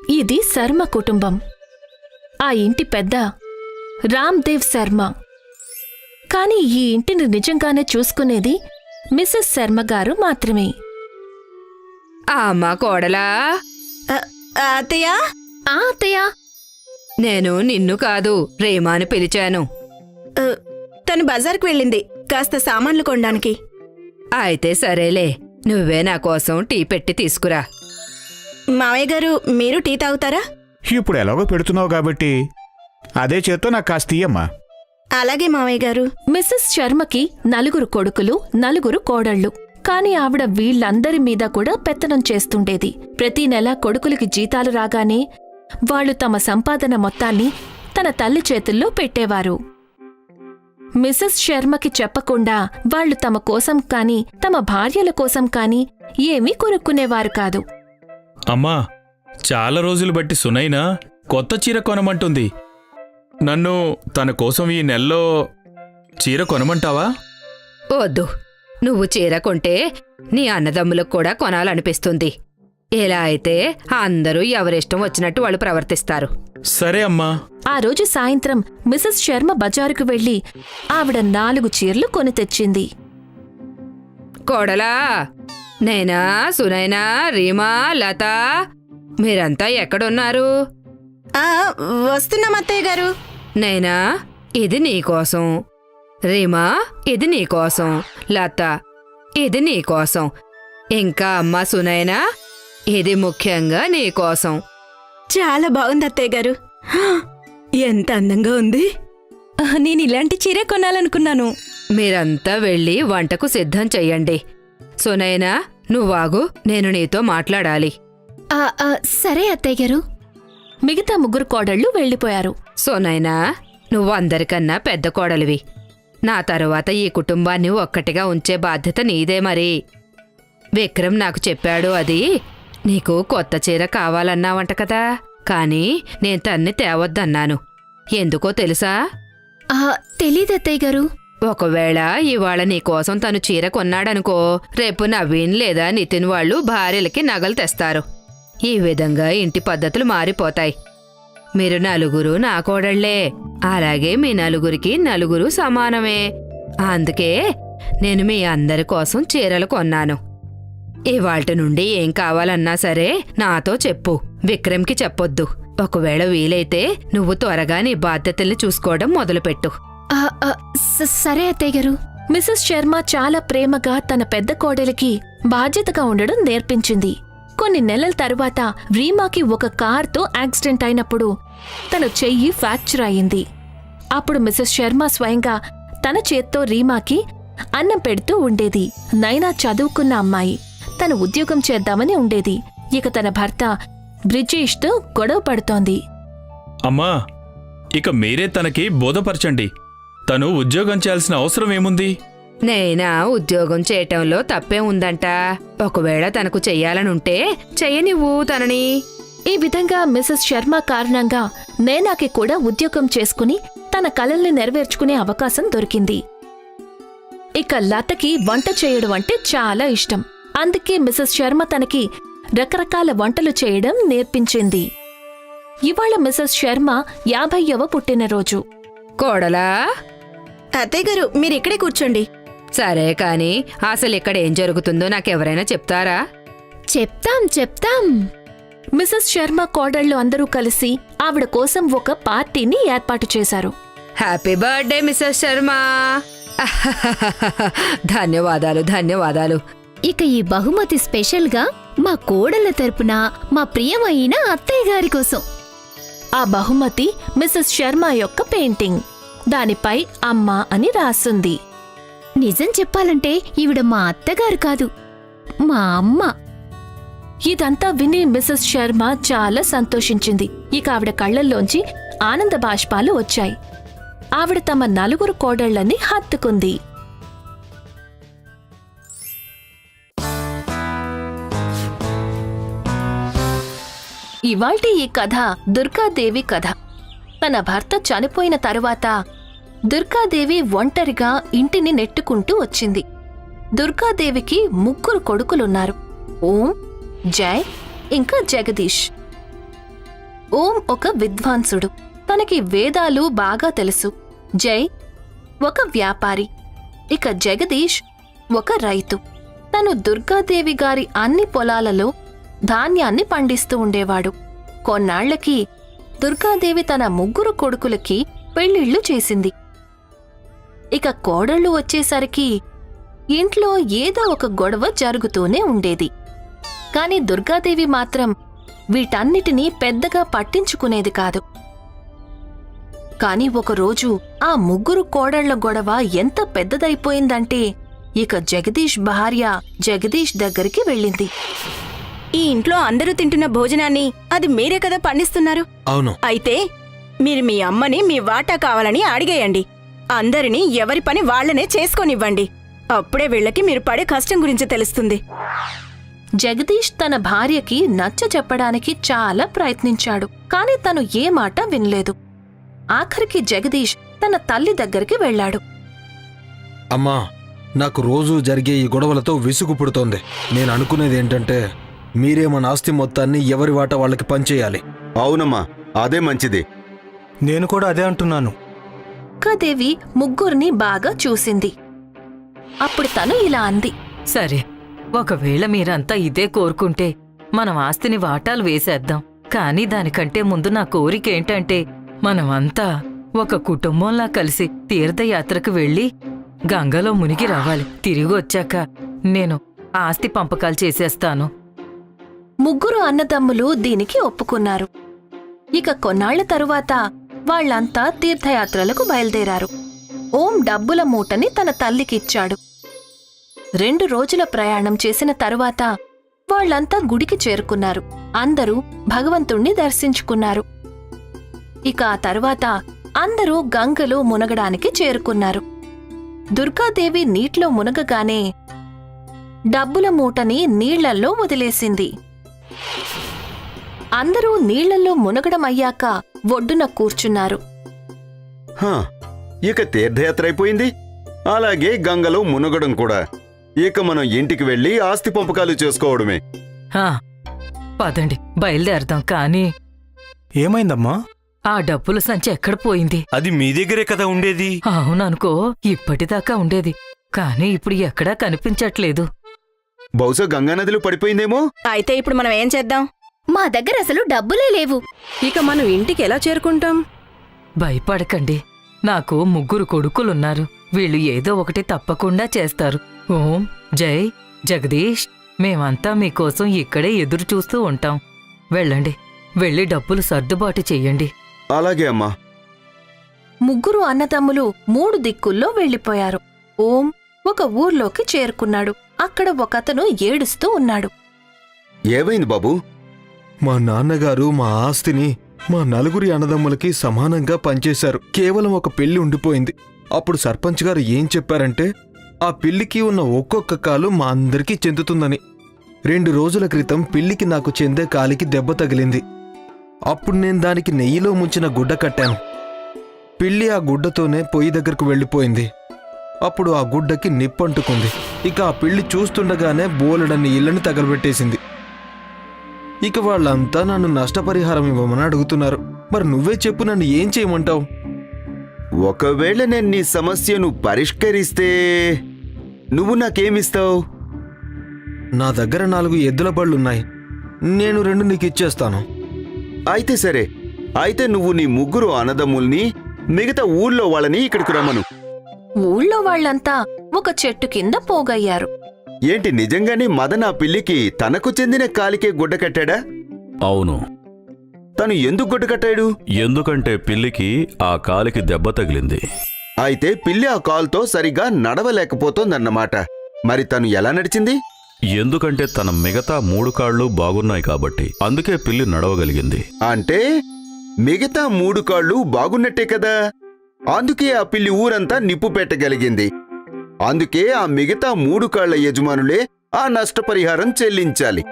ఇది శర్మ కుటుంబం. ఆ ఇంటి పెద్ద రామ్దేవ్ శర్మ. కాని ఈ ఇంటిని నిజంగానే చూసుకునేది మిసెస్ శర్మ గారు మాత్రమే. అమ్మా కోడలా. అత్తయ్య. అత్తయ్య, నేను నిన్ను కాదు రీమాను పిలిచాను. తను బజార్కు వెళ్ళింది కాస్త సామాన్లు కొనడానికి. అయితే సరేలే, నువ్వే నా కోసం టీ పెట్టి తీసుకురా. మావయ్య గారు, మీరు టీ తాగుతారా? ఇప్పుడు ఎలాగో పెడుతున్నావు కాబట్టి అదే చేత్తో నాకు కాస్త ఇయ్యమ్మా. అలాగే మావయ్య గారు. మిసెస్ శర్మకి 4 కొడుకులు, 4 కోడళ్లు. కాని ఆవిడ వీళ్లందరి మీద కూడా పెత్తనం చేస్తుండేది. ప్రతి నెల కొడుకులకి జీతాలు రాగానే వాళ్లు తమ సంపాదన మొత్తాన్ని తన తల్లి చేతుల్లో పెట్టేవారు. మిసెస్ శర్మకి చెప్పకుండా వాళ్లు తమ కోసం కాని తమ భార్యల కోసం కాని ఏమీ కొనుక్కునేవారు కాదు. అమ్మా, చాలా రోజులు బట్టి సునైనా కొత్త చీర కొనమంటుంది. నన్ను తన కోసం ఈ నెల్లో చీర కొనమంటావా? వద్దు, నువ్వు చీర కొంటే నీ అన్నదమ్ములకు కూడా కొనాలనిపిస్తుంది. ఇలా అయితే అందరూ ఎవరిష్టం వచ్చినట్టు వాళ్ళు ప్రవర్తిస్తారు. సరే అమ్మా. ఆ రోజు సాయంత్రం మిసెస్ శర్మ బజారుకు వెళ్లి ఆవిడ 4 చీరలు కొని తెచ్చింది. కోడలా, నేనా, సునైనా, రీమా, లత, మీరంతా ఎక్కడున్నారు? వస్తున్నాం అత్తయ్య గారు. నేనా, ఇది నీకోసం. రీమా, ఇది నీకోసం. లత, ఇది నీకోసం. ఇంకా అమ్మా సునైనా, ఇది ముఖ్యంగా నీకోసం. చాలా బాగుంది అత్తయ్య గారు. ఎంత అందంగా ఉంది. నేను ఇలాంటి చీర కొనాలనుకున్నాను. మీరంతా వెళ్ళి వంటకు సిద్ధం చెయ్యండి. సునైనా, నువ్వాగు, నేను నీతో మాట్లాడాలి. సరే అత్తయ్య గారు. మిగతా 3 కోడళ్లు వెళ్లిపోయారు. సునైనా, నువ్వు అందరికన్నా పెద్ద కోడలివి. నా తరువాత ఈ కుటుంబాన్ని ఒక్కటిగా ఉంచే బాధ్యత నీదే. మరి విక్రమ్ నాకు చెప్పాడు, అది నీకు కొత్త చీర కావాలన్నావంట కదా. కాని నేను తన్ని తేవద్దన్నాను. ఎందుకో తెలుసా? తెలీదత్తయ్య గారు. ఒకవేళ ఇవాళ నీకోసం తను చీర కొన్నాడనుకో, రేపు నవీన్ లేదా నితిన్ వాళ్ళు భార్యలకి నగలు తెస్తారు. ఈ విధంగా ఇంటి పద్ధతులు మారిపోతాయి. మీరు 4 నా కోడళ్లే, అలాగే మీ 4కి 4 సమానమే. అందుకే నేను మీ అందరి కోసం చీరలు కొన్నాను. ఇవాల్టి నుండి ఏం కావాలన్నా సరే నాతో చెప్పు, విక్రమ్కి చెప్పొద్దు. ఒకవేళ వీలైతే నువ్వు త్వరగా నీ బాధ్యతల్ని చూసుకోవడం మొదలుపెట్టు. సరే అత్తయ్య గారు. మిసెస్ శర్మ చాలా ప్రేమగా తన పెద్ద కోడలికి బాధ్యతగా ఉండడం నేర్పించింది. కొన్ని నెలల తరువాత రీమాకి ఒక కార్తో యాక్సిడెంట్ అయినప్పుడు తన చెయ్యి ఫ్రాక్చర్ అయింది. అప్పుడు మిసెస్ శర్మ స్వయంగా తన చేత్తో రీమాకి అన్నం పెడుతూ ఉండేది. నైనా చదువుకున్న అమ్మాయి, తను ఉద్యోగం చేద్దామని ఉండేది. ఇక తన భర్త బ్రిజేష్తో గొడవ పడుతోంది. అమ్మా, ఇక మీరే తనకి బోధపరచండి. తను ఉద్యోగం చేయాల్సిన అవసరం ఏముంది? నేనా ఉద్యోగం చేయటంలో తప్పే ఉందంట. ఒకవేళ తనకు చెయ్యాలనుంటే చెయ్యనివ్వు తనని. ఈ విధంగా మిసెస్ శర్మ కారణంగా నేనాకి కూడా ఉద్యోగం చేసుకుని తన కలల్ని నెరవేర్చుకునే అవకాశం దొరికింది. ఇక లతకి వంట చేయడం అంటే చాలా ఇష్టం. అందుకే మిసెస్ శర్మ తనకి రకరకాల వంటలు చేయడం నేర్పించింది. ఇవాళ మిసెస్ శర్మ 50వ పుట్టినరోజు. కోడలా. అత్తయ్య గారు, మీరిక్కడే కూర్చోండి. సరే కాని అసలు ఇక్కడ ఏం జరుగుతుందో నాకెవరైనా చెప్తారా? చెప్తాం. మిసెస్ శర్మ కోడళ్లు అందరూ కలిసి ఆవిడ కోసం ఒక పార్టీని ఏర్పాటు చేశారు. Happy birthday Mrs Sharma. ధన్యవాదాలు. ఇక ఈ బహుమతి స్పెషల్గా మా కోడళ్ల తరపున మా ప్రియమైన అత్తయ్య గారి కోసం. ఆ బహుమతి మిసెస్ శర్మ యొక్క పెయింటింగ్. దానిపై అమ్మ అని రాసుంది. నిజం చెప్పాలంటే ఈవిడ మా అత్తగారు కాదు, మా అమ్మ. ఇదంతా విని మిసెస్ శర్మ చాలా సంతోషించింది. ఇక ఆవిడ కళ్లల్లోంచి ఆనంద బాష్పాలు వచ్చాయి. ఆవిడ తమ 4 కోడళ్లని హత్తుకుంది. ఇవాల్టి ఈ కథ దుర్గాదేవి కథ. తన భర్త చనిపోయిన తరువాత దుర్గాదేవి ఒంటరిగా ఇంటిని నెట్టుకుంటూ వచ్చింది. దుర్గాదేవికి 3 కొడుకులున్నారు, ఓం, జయ్ ఇంకా జగదీష్. ఓం ఒక విద్వాంసుడు. తనకి వేదాలు బాగా తెలుసు. జై ఒక వ్యాపారి. ఇక జగదీష్ ఒక రైతు. తను దుర్గాదేవి గారి అన్ని పొలాలలో ధాన్యాన్ని పండిస్తూ ఉండేవాడు. కొన్నాళ్లకి దుర్గాదేవి తన 3 కొడుకులకి పెళ్ళిళ్ళు చేసింది. ఇక కోడళ్ళు వచ్చేసరికి ఇంట్లో ఏదో ఒక గొడవ జరుగుతూనే ఉండేది. కాని దుర్గాదేవి మాత్రం వీటన్నిటినీ పెద్దగా పట్టించుకునేది కాదు. కాని ఒకరోజు ఆ 3 కోడళ్ల గొడవ ఎంత పెద్దదైపోయిందంటే ఇక జగదీష్ భార్య జగదీష్ దగ్గరికి వెళ్ళింది. ఈ ఇంట్లో అందరూ తింటున్న భోజనాన్ని అది మీరే కదా పండిస్తున్నారు. అవును. అయితే మీరు మీ అమ్మని మీ వాటా కావాలని అడిగేయండి. అందరినీ ఎవరి పని వాళ్లనే చేసుకోనివ్వండి. అప్పుడే వీళ్ళకి మీరు పడే కష్టం గురించి తెలుస్తుంది. జగదీష్ తన భార్యకి నచ్చ చెప్పడానికి చాలా ప్రయత్నించాడు. కాని తను ఏ మాట వినలేదు. ఆఖరికి జగదీష్ తన తల్లి దగ్గరికి వెళ్ళాడు. అమ్మా, నాకు రోజూ జరిగే ఈ గొడవలతో విసుగు పుడుతోంది. నేను అనుకునేది ఏంటంటే మీరే మన ఆస్తి మొత్తాన్ని ఎవరి వాట వాళ్ళకి పంచేయాలి. అవునమ్మా, అదే మంచిది. నేను కూడా అదే అంటున్నాను. దుర్గాదేవి 3 బాగా చూసింది. అప్పుడు తను ఇలా అంది. సరే, ఒకవేళ మీరంతా ఇదే కోరుకుంటే మనం ఆస్తిని వాటాలు వేసేద్దాం. కానీ దానికంటే ముందు నా కోరికేంటంటే మనమంతా ఒక కుటుంబంలా కలిసి తీర్థయాత్రకు వెళ్ళి గంగలో మునిగి రావాలి. తిరిగి వచ్చాక నేను ఆస్తి పంపకాలు చేసేస్తాను. 3 అన్నదమ్ములు దీనికి ఒప్పుకున్నారు. ఇక కొన్నాళ్ల తరువాత వాళ్లంతా తీర్థయాత్రలకు బయలుదేరారు. ఓం డబ్బుల మూటని తన తల్లికిచ్చాడు. 2 రోజుల ప్రయాణం చేసిన తరువాత వాళ్లంతా గుడికి చేరుకున్నారు. అందరూ భగవంతుణ్ణి దర్శించుకున్నారు. ఇక ఆ తరువాత అందరూ గంగలో మునగడానికి చేరుకున్నారు. దుర్గాదేవి నీటిలో మునగగానే డబ్బుల మూటని నీళ్లల్లో వదిలేసింది. అందరూ నీళ్లలో మునగడమయ్యాక ఒడ్డున కూర్చున్నారు. హా, ఇక తీర్థయాత్ర అయిపోయింది. అలాగే గంగలో మునగడం కూడా. ఇక మనం ఇంటికి వెళ్ళి ఆస్తి పంపకాలు చేసుకోవడమే. హా, పదండి బయలుదేరదాం. కానీ ఏమైందమ్మా? ఆ డబ్బుల సంచి ఎక్కడ పోయింది? అది మీ దగ్గరే కదా ఉండేది. అవుననుకో, ఇప్పటిదాకా ఉండేది. కానీ ఇప్పుడు ఎక్కడా కనిపించట్లేదు. బహుశా గంగానదిలో పడిపోయిందేమో. అయితే ఇప్పుడు మనం ఏం చేద్దాం? మా దగ్గర అసలు డబ్బులే లేవు. ఇక మనం ఇంటికి ఎలా చేరుకుంటాం? భయపడకండి, నాకు 3 కొడుకులున్నారు. వీళ్ళు ఏదో ఒకటి తప్పకుండా చేస్తారు. ఓం, జై, జగదీష్, మేమంతా మీకోసం ఇక్కడే ఎదురు చూస్తూ ఉంటాం. వెళ్ళండి, వెళ్ళి డబ్బులు సర్దుబాటు చెయ్యండి. అలాగే అమ్మా. 3 అన్నదమ్ములు 3 దిక్కుల్లో వెళ్ళిపోయారు. ఓం ఒక ఊర్లోకి చేరుకున్నాడు. అక్కడ ఒకతను ఏడుస్తూ ఉన్నాడు. ఏమైంది బాబూ? మా నాన్నగారు మా ఆస్తిని మా 4 అన్నదమ్ములకి సమానంగా పంచేశారు. కేవలం ఒక పెళ్లి ఉండిపోయింది. అప్పుడు సర్పంచ్ గారు ఏం చెప్పారంటే ఆ పిల్లికి ఉన్న ఒక్కొక్క కాలు మా అందరికీ చెందుతుందని. 2 రోజుల క్రితం పిల్లికి నాకు చెందే కాలికి దెబ్బ తగిలింది. అప్పుడు నేను దానికి నెయ్యిలో ముంచిన గుడ్డ కట్టాను. పిల్లి ఆ గుడ్డతోనే పొయ్యి దగ్గరకు వెళ్ళిపోయింది. అప్పుడు ఆ గుడ్డకి నిప్పంటుకుంది. ఇక ఆ పిల్లి చూస్తుండగానే బోలెడన్ని ఇళ్ళని తగలబెట్టేసింది. ఇక వాళ్ళంతా నన్ను నష్టపరిహారం ఇవ్వమని అడుగుతున్నారు. మరి నువ్వే చెప్పు, నన్ను ఏం చేయమంటావు? ఒకవేళ నేను నీ సమస్యను పరిష్కరిస్తే నువ్వు నాకేమిస్తావు? నా దగ్గర 4 ఎద్దుల బళ్ళున్నాయి. నేను 2 నీకు ఇచ్చేస్తాను. అయితే సరే. అయితే నువ్వు నీ 3 అన్నదమ్ముల్ని మిగతా ఊళ్ళో వాళ్ళని ఇక్కడికి రమ్మను. ఊళ్ళో వాళ్లంతా ఒక చెట్టు కింద పోగయ్యారు. ఏంటి, నిజంగానే మదన్ ఆ పిల్లికి తనకు చెందిన కాలికే గుడ్డ కట్టాడా? అవును. తను ఎందుకు గుడ్డ కట్టాడు? ఎందుకంటే పిల్లికి ఆ కాలికి దెబ్బ తగిలింది. అయితే పిల్లి ఆ కాలుతో సరిగా నడవలేకపోతోందన్నమాట. మరి తను ఎలా నడిచింది? ఎందుకంటే తన మిగతా 3 కాళ్ళు బాగున్నాయి కాబట్టి. అందుకే పిల్లి నడవగలిగింది. అంటే మిగతా 3 కాళ్ళు బాగున్నట్టే కదా. అందుకే ఆ పిల్లి ఊరంతా నిప్పు పెట్టగలిగింది. అందుకే ఆ మిగతా 3 కాళ్ల యజమానులే ఆ నష్టపరిహారం చెల్లించాలి.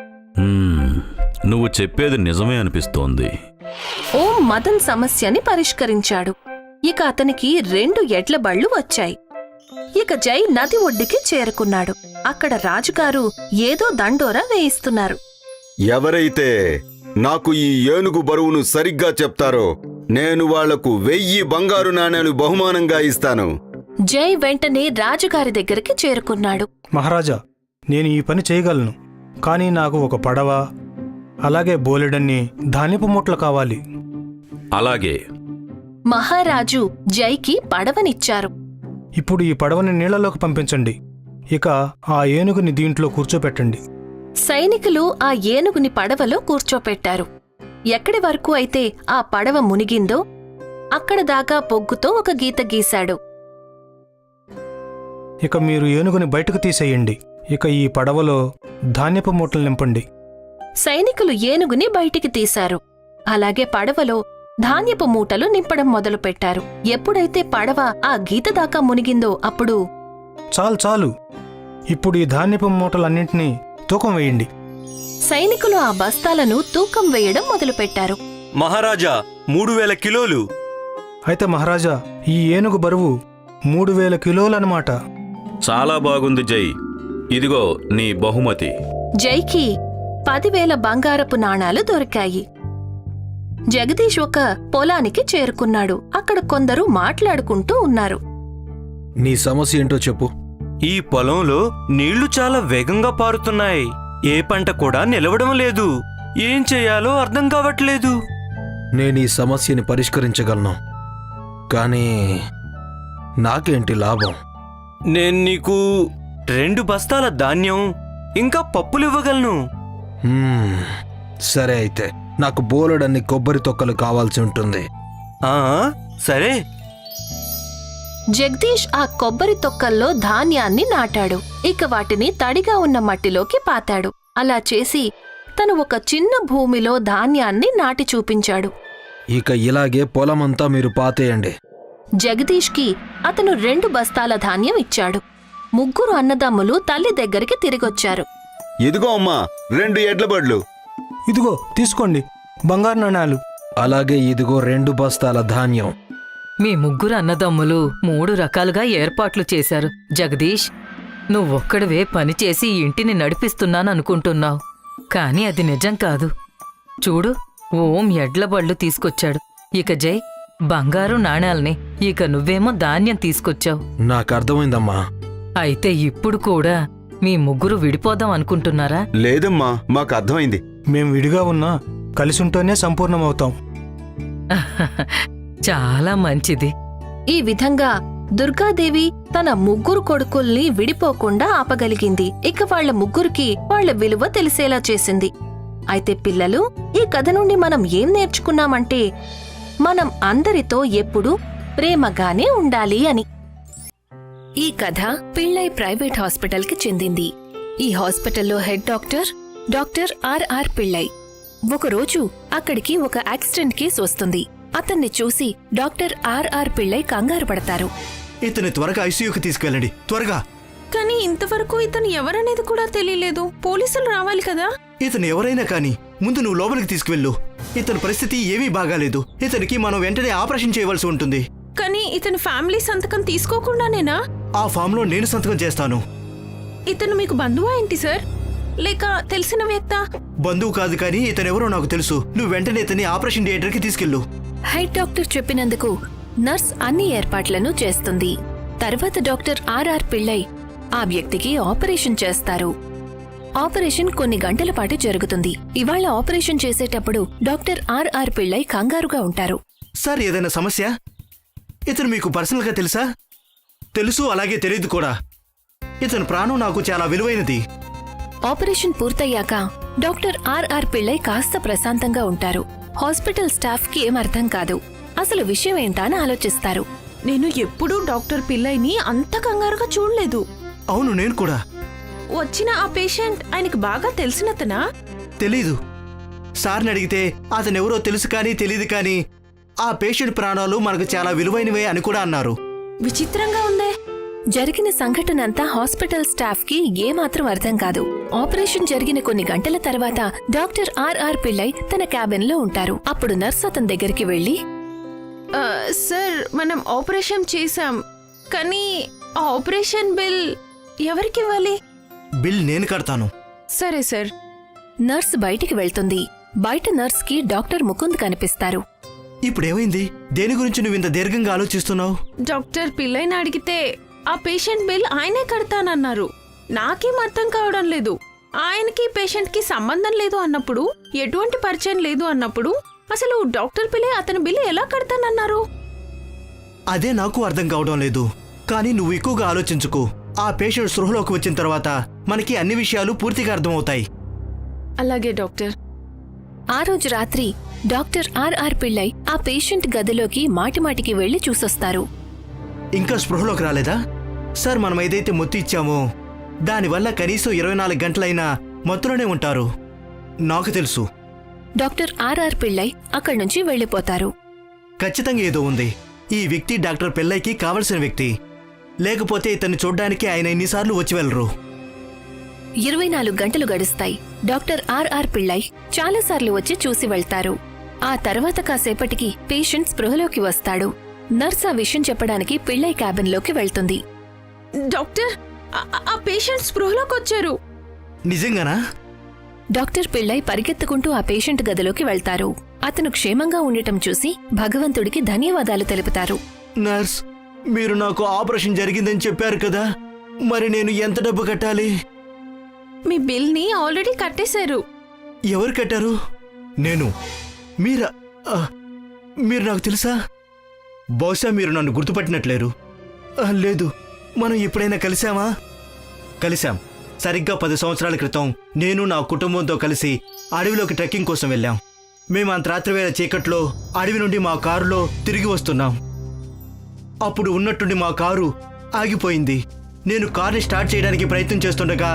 నువ్వు చెప్పేది నిజమే అనిపిస్తోంది. ఓం మదన్ సమస్యని పరిష్కరించాడు. ఇక అతనికి 2 ఎడ్ల బళ్ళు వచ్చాయి. ఇక జై నది ఒడ్డుకి చేరుకున్నాడు. అక్కడ రాజుగారు ఏదో దండోరా వేయిస్తున్నారు. ఎవరైతే నాకు ఈ ఏనుగు బరువును సరిగ్గా చెప్తారో నేను వాళ్లకు 1000 బంగారు నాణేలు బహుమానంగా ఇస్తాను. జై వెంటనే రాజుగారి దగ్గరికి చేరుకున్నాడు. మహారాజా, నేను ఈ పని చేయగలను, కానీ నాకు ఒక పడవ, అలాగే బోలెడన్ని ధాన్యపు మూటలు కావాలి. అలాగే. మహారాజు జైకి పడవనిచ్చారు. ఇప్పుడు ఈ పడవని నీళ్లలోకి పంపించండి. ఇక ఆ ఏనుగుని దీంట్లో కూర్చోపెట్టండి. సైనికులు ఆ ఏనుగుని పడవలో కూర్చోపెట్టారు. ఎక్కడి వరకు అయితే ఆ పడవ మునిగిందో అక్కడ దాకా పొగ్గుతో ఒక గీత గీశాడు. ఇక మీరు ఏనుగుని బయటకు తీసేయండి. ఇక ఈ పడవలో ధాన్యపు మూటలు నింపండి. సైనికులు ఏనుగుని బయటికి తీశారు. అలాగే పడవలో ధాన్యపు మూటలు నింపడం మొదలుపెట్టారు. ఎప్పుడైతే పడవ ఆ గీత దాకా మునిగిందో అప్పుడు చాలు చాలు, ఇప్పుడు ఈ ధాన్యపు మూటలన్నింటినీ తూకం వేయండి. సైనికులు ఆ బస్తాలను తూకం వేయడం మొదలుపెట్టారు. మహారాజా, 3000 కిలోలు. అయితే మహారాజా, ఈ ఏనుగు బరువు 3000 కిలోలన్నమాట. చాలా బాగుంది జై. ఇదిగో నీ బహుమతి. జైకి 10,000 బంగారపు నాణాలు దొరికాయి. జగదీష్ ఒక పొలానికి చేరుకున్నాడు. అక్కడ కొందరు మాట్లాడుకుంటూ ఉన్నారు. నీ సమస్య ఏంటో చెప్పు. ఈ పొలంలో నీళ్లు చాలా వేగంగా పారుతున్నాయి. ఏ పంట కూడా నిలవడం లేదు. ఏం చేయాలో అర్థం కావట్లేదు. నేను ఈ సమస్యని పరిష్కరించగలను, కానీ నాకేంటి లాభం? నేను నీకు 2 బస్తాల ధాన్యం ఇంకా పప్పులు ఇవ్వగలను. సరే, అయితే నాకు బోలెడన్ని కొబ్బరి తొక్కలు కావాల్సి ఉంటుంది. సరే. జగదీష్ ఆ కొబ్బరి తొక్కల్లో ధాన్యాన్ని నాటాడు. ఇక వాటిని తడిగా ఉన్న మట్టిలోకి పాతాడు. అలా చేసి తను ఒక చిన్న భూమిలో ధాన్యాన్ని నాటి చూపించాడు. ఇక ఇలాగే పొలమంతా మీరు పాతేయండి. జగదీష్కి అతను 2 బస్తాల ధాన్యం ఇచ్చాడు. 3 అన్నదమ్ములు తల్లి దగ్గరికి తిరిగొచ్చారు. ఇదిగో అమ్మా 2 ఎడ్ల బళ్ళు. ఇదిగో తీసుకోండి బంగారు నాణాలు. అలాగే ఇదిగో 2 బస్తాల ధాన్యం. మీ 3 అన్నదమ్ములు 3 రకాలుగా ఏర్పాట్లు చేశారు. జగదీష్, నువ్వొక్కడివే పనిచేసి ఇంటిని నడిపిస్తున్నాననుకుంటున్నావు, కాని అది నిజం కాదు. చూడు, ఓం ఎడ్లబళ్ళు తీసుకొచ్చాడు. ఇక జై బంగారు నాణాల్ని, ఇక నువ్వేమో ధాన్యం తీసుకొచ్చావు. నాకర్థమైందమ్మా. అయితే ఇప్పుడు కూడా మీ 3 విడిపోదాం అనుకుంటున్నారా? లేదమ్మా, మాకు అర్థమైంది. మేం విడిగా ఉన్నా కలిసుంటేనే సంపూర్ణమవుతాం. చాలా మంచిది. ఈ విధంగా దుర్గాదేవి తన 3 కొడుకుల్ని విడిపోకుండా ఆపగలిగింది. ఇక వాళ్ల 3కి వాళ్ల విలువ తెలిసేలా చేసింది. అయితే పిల్లలు, ఈ కథ నుండి మనం ఏం నేర్చుకున్నామంటే మనం అందరితో ఎప్పుడూ ప్రేమగానే ఉండాలి అని. ఈ కథ పిళ్ళై ప్రైవేట్ హాస్పిటల్కి చెందింది. ఈ హాస్పిటల్లో హెడ్ డాక్టర్ ఆర్ఆర్ పిళ్ళై. ఒకరోజు అక్కడికి ఒక యాక్సిడెంట్ కేసు వస్తుంది. అతన్ని చూసి డాక్టర్ ఆర్ఆర్ పిళ్ళై కంగారు పడతారు. ఇతని త్వరగా ఐసీయూకి తీసుకెళ్ళండి, త్వరగా. కానీ ఇంతవరకు ఇతను ఎవరనేది కూడా తెలియలేదు. పోలీసులు రావాలి కదా. ఇతను ఎవరైనా కానీ ముందు నువ్వు లోపలికి తీసుకువెళ్ళు. ఇతని పరిస్థితి ఏమీ బాగాలేదు. ఇతనికి మనం వెంటనే ఆపరేషన్ చేయవలసి ఉంటుంది. కానీ ఇతను ఫ్యామిలీ సంతకం తీసుకోకుండానేనా? ఆ ఫామ్లో నేను సంతకం చేస్తాను. ఇతను మీకు బంధువా ఏంటి సార్, లేక తెలిసిన వ్యక్తా? బంధువు కాదు, కానీ ఇతనెవరో నాకు తెలుసు. నువ్వు వెంటనే ఇతన్ని ఆపరేషన్ థియేటర్కి తీసుకెళ్ళు. హెడ్ డాక్టర్ చెప్పినందుకు నర్స్ అన్ని ఏర్పాట్లను చేస్తుంది. తర్వాత డాక్టర్ ఆర్ఆర్ పిళ్ళై ఆ వ్యక్తికి ఆపరేషన్ చేస్తారు. ఆపరేషన్ కొన్ని గంటల పాటు జరుగుతుంది. ఇవాళ ఆపరేషన్ చేసేటప్పుడు డాక్టర్ ఆర్ఆర్ పిళ్ళై కంగారుగా ఉంటారు. సార్, ఏదైనా సమస్య? ఇతను మీకు పర్సనల్గా తెలుసా? తెలుసు, అలాగే తెలియదు కూడా. ఇతని ప్రాణం నాకు చాలా విలువైనది. ఆపరేషన్ పూర్తయ్యాక డాక్టర్ ఆర్ఆర్ పిళ్ళై కాస్త ప్రశాంతంగా ఉంటారు. హాస్పిటల్ స్టాఫ్ కి ఏం అర్థం కాదు. అసలు విషయం ఏంటా అని ఆలోచిస్తారు. నేను ఎప్పుడూ డాక్టర్ పిళ్ళైని అంత కంగారుగా చూడలేదు. అవును, నేను కూడా. వచ్చిన ఆ పేషెంట్ ఆయనకు బాగా తెలిసినతనా? తెలీదు. సార్ని అడిగితే అతనెవరో తెలుసు కానీ తెలీదు, కానీ ఆ పేషెంట్ ప్రాణాలు మనకు చాలా విలువైనవే అని కూడా అన్నారు. విచిత్రంగా ఉందే. జరిగిన సంఘటనంతా హాస్పిటల్ స్టాఫ్ కి ఏమాత్రం అర్థం కాదు. ఆపరేషన్ జరిగిన కొన్ని గంటల తర్వాత డాక్టర్ ఆర్ఆర్ పిళ్ళై తన క్యాబిన్ లో ఉంటారు. అప్పుడు నర్స్ అతని దగ్గరికి వెళ్లి, సార్, మనం ఆపరేషన్ చేశాం, కానీ ఆ ఆపరేషన్ బిల్ ఎవరికివ్వాలి? బిల్ నేను కడతాను. సరే సార్. నర్స్ బయటికి వెళ్తుంది. బయట నర్స్కి డాక్టర్ ముకుంద్ కనిపిస్తారు. ఇప్పుడేమైంది? దేని గురించి నువ్వు ఇంత దీర్ఘంగా ఆలోచిస్తున్నావు? డాక్టర్ పిల్లైని అడిగితే ఆ పేషెంట్ బిల్ ఆయనే కడతానన్నారు. నాకేం అర్థం కావడం లేదు. ఆయనకి పేషెంట్కి సంబంధం లేదు అన్నప్పుడు, ఎటువంటి పరిచయం లేదు అన్నప్పుడు అసలు డాక్టర్ పిల్లే అతని బిల్లు ఎలా కడతానన్నారు? అదే నాకు అర్థం కావడం లేదు. కానీ నువ్వు ఎక్కువగా ఆలోచించుకో. ఆ పేషెంట్ స్పృహలోకి వచ్చిన తర్వాత మనకి అన్ని విషయాలు పూర్తిగా అర్థమవుతాయి. అలాగే డాక్టర్. ఆ రోజు రాత్రి డాక్టర్ ఆర్ఆర్ పిళ్ళై ఆ పేషెంట్ గదిలోకి మాటిమాటికి వెళ్లి చూసొస్తారు. ఇంకా స్పృహలోకి రాలేదా? సార్, మనం ఏదైతే మొత్తు ఇచ్చామో దానివల్ల కనీసం 24 గంటలైనా మత్తులోనే ఉంటారు. నాకు తెలుసు. డాక్టర్ ఆర్ఆర్ పిళ్ళై అక్కడి నుంచి వెళ్లిపోతారు. ఖచ్చితంగా ఏదో ఉంది. ఈ వ్యక్తి డాక్టర్ పిల్లైకి కావలసిన వ్యక్తి. లేకపోతే ఇతన్ని చూడ్డానికి ఆయన ఎన్నిసార్లు వచ్చి వెళ్ళరు. 24 గంటలు గడుస్తాయి. డాక్టర్ ఆర్ఆర్ పిళ్ళై చాలాసార్లు వచ్చి చూసి వెళ్తారు. ఆ తర్వాత కాసేపటికి పేషెంట్ స్పృహలోకి వస్తాడు. నర్స్ ఆ విషయం చెప్పడానికి పిళ్ళై క్యాబిన్లోకి వెళ్తుంది. డాక్టర్, ఆ పేషెంట్ స్పృహలోకి వచ్చారు. నిజంగానా? డాక్టర్ పిళ్ళై పరిగెత్తుకుంటూ ఆ పేషెంట్ గదిలోకి వెళ్తారు. అతను క్షేమంగా ఉండటం చూసి భగవంతుడికి ధన్యవాదాలు తెలుపుతారు. నర్స్, మీరు నాకు ఆపరేషన్ జరిగిందని చెప్పారు కదా, మరి నేను ఎంత డబ్బు కట్టాలి? మీ బిల్ని ఆల్రెడీ కట్టేశారు. ఎవరు కట్టారు? నేను. మీరా? మీరు నాకు తెలుసా? బహుశా మీరు నన్ను గుర్తుపట్టినట్లేరు. లేదు, మనం ఎప్పుడైనా కలిశామా? కలిశాం. సరిగ్గా 10 సంవత్సరాల క్రితం నేను నా కుటుంబంతో కలిసి అడవిలోకి ట్రెక్కింగ్ కోసం వెళ్ళాం. మేము అంత రాత్రివేళ చీకట్లో అడవి నుండి మా కారులో తిరిగి వస్తున్నాం. అప్పుడు ఉన్నట్టుండి మా కారు ఆగిపోయింది. నేను కార్ని స్టార్ట్ చేయడానికి ప్రయత్నం చేస్తుండగా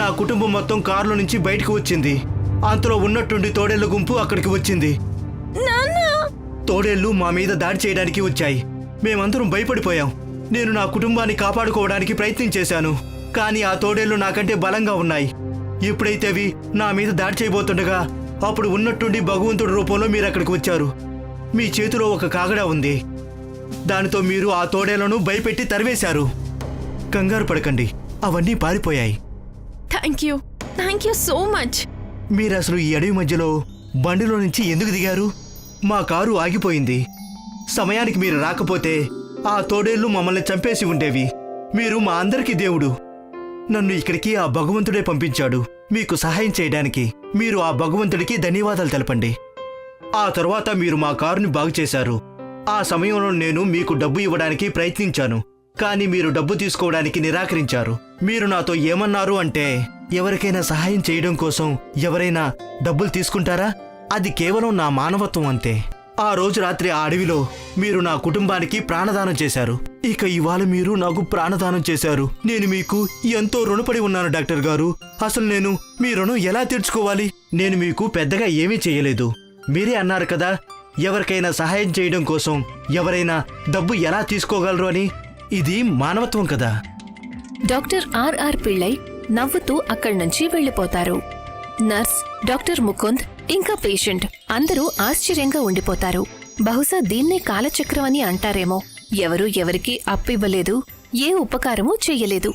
నా కుటుంబం మొత్తం కారులో నుంచి బయటకు వచ్చింది. అంతలో ఉన్నట్టుండి తోడేళ్ల గుంపు అక్కడికి వచ్చింది. తోడేళ్లు మా మీద దాడి చేయడానికి వచ్చాయి. మేమందరం భయపడిపోయాం. నేను నా కుటుంబాన్ని కాపాడుకోవడానికి ప్రయత్నం చేశాను. కానీ ఆ తోడేళ్లు నాకంటే బలంగా ఉన్నాయి. ఎప్పుడైతే అవి నా మీద దాడి చేయబోతుండగా అప్పుడు ఉన్నట్టుండి భగవంతుడి రూపంలో మీరు అక్కడికి వచ్చారు. మీ చేతిలో ఒక కాగడా ఉంది. దానితో మీరు ఆ తోడేళ్లను భయపెట్టి తరివేశారు. కంగారు పడకండి, అవన్నీ పారిపోయాయి. Thank you so much. మీరు అసలు ఈ అడవి మధ్యలో బండిలో నుంచి ఎందుకు దిగారు? మా కారు ఆగిపోయింది. సమయానికి మీరు రాకపోతే ఆ తోడేళ్లు మమ్మల్ని చంపేసి ఉండేవి. మీరు మా అందరికీ దేవుడు. నన్ను ఇక్కడికి ఆ భగవంతుడే పంపించాడు మీకు సహాయం చేయడానికి. మీరు ఆ భగవంతుడికి ధన్యవాదాలు తెలపండి. ఆ తరువాత మీరు మా కారుని బాగు చేశారు. ఆ సమయంలో నేను మీకు డబ్బు ఇవ్వడానికి ప్రయత్నించాను, కానీ మీరు డబ్బు తీసుకోవడానికి నిరాకరించారు. మీరు నాతో ఏమన్నారు అంటే, ఎవరికైనా సహాయం చేయడం కోసం ఎవరైనా డబ్బులు తీసుకుంటారా? అది కేవలం నా మానవత్వం అంతే. ఆ రోజు రాత్రి ఆ అడవిలో మీరు నా కుటుంబానికి ప్రాణదానం చేశారు. ఇక ఇవాళ మీరు నాకు ప్రాణదానం చేశారు. నేను మీకు ఎంతో రుణపడి ఉన్నాను డాక్టర్ గారు. అసలు నేను మీ రుణం ఎలా తీర్చుకోవాలి? నేను మీకు పెద్దగా ఏమీ చేయలేదు. మీరే అన్నారు కదా, ఎవరికైనా సహాయం చేయడం కోసం ఎవరైనా డబ్బు ఎలా తీసుకోగలరు అని. ఇది మానవత్వం కదా. డాక్టర్ ఆర్ఆర్ పిళ్ళై నవ్వుతూ అక్కడి నుంచి వెళ్లిపోతారు. నర్స్, డాక్టర్ ముకుంద్ ఇంకా పేషెంట్ అందరూ ఆశ్చర్యంగా ఉండిపోతారు. బహుశా దీన్నే కాలచక్రం అని అంటారేమో. ఎవరూ ఎవరికీ అప్పివ్వలేదు, ఏ ఉపకారమూ చెయ్యలేదు.